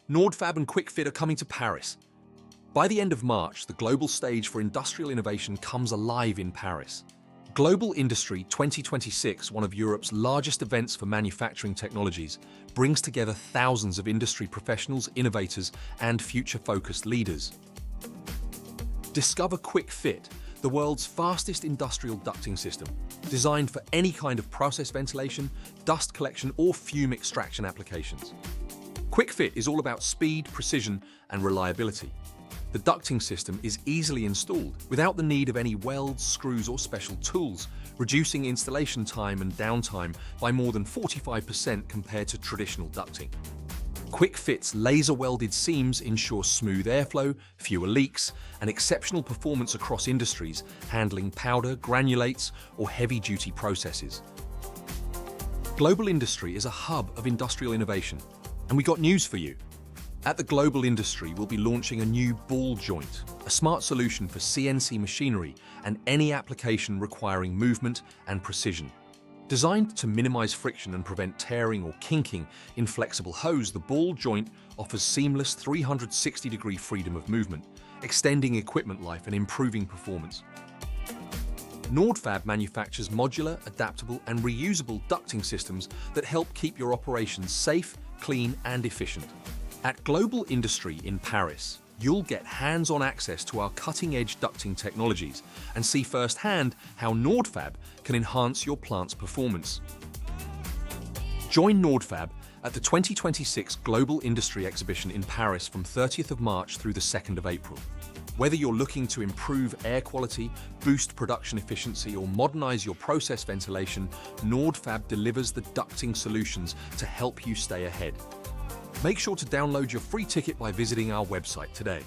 Nordfab and QuickFit are coming to Paris. By the end of March, the global stage for industrial innovation comes alive in Paris. Global Industrie 2026, one of Europe's largest events for manufacturing technologies, brings together thousands of industry professionals, innovators, and future-focused leaders. Discover QuickFit, the world's fastest industrial ducting system, designed for any kind of process ventilation, dust collection, or fume extraction applications. QuickFit is all about speed, precision, and reliability. The ducting system is easily installed without the need of any welds, screws, or special tools, reducing installation time and downtime by more than 45% compared to traditional ducting. QuickFit's laser-welded seams ensure smooth airflow, fewer leaks, and exceptional performance across industries, handling powder, granulates, or heavy-duty processes. Global Industrie is a hub of industrial innovation, and we got news for you. At the Global Industrie, we'll be launching a new ball joint, a smart solution for CNC machinery and any application requiring movement and precision. Designed to minimize friction and prevent tearing or kinking in flexible hose, the ball joint offers seamless 360-degree freedom of movement, extending equipment life and improving performance. Nordfab manufactures modular, adaptable, and reusable ducting systems that help keep your operations safe, clean, and efficient. At Global Industrie in Paris, you'll get hands-on access to our cutting-edge ducting technologies and see firsthand how Nordfab can enhance your plant's performance. Join Nordfab at the 2026 Global Industrie Exhibition in Paris from 30th of March through the 2nd of April. Whether you're looking to improve air quality, boost production efficiency, or modernize your process ventilation, Nordfab delivers the ducting solutions to help you stay ahead. Make sure to download your free ticket by visiting our website today.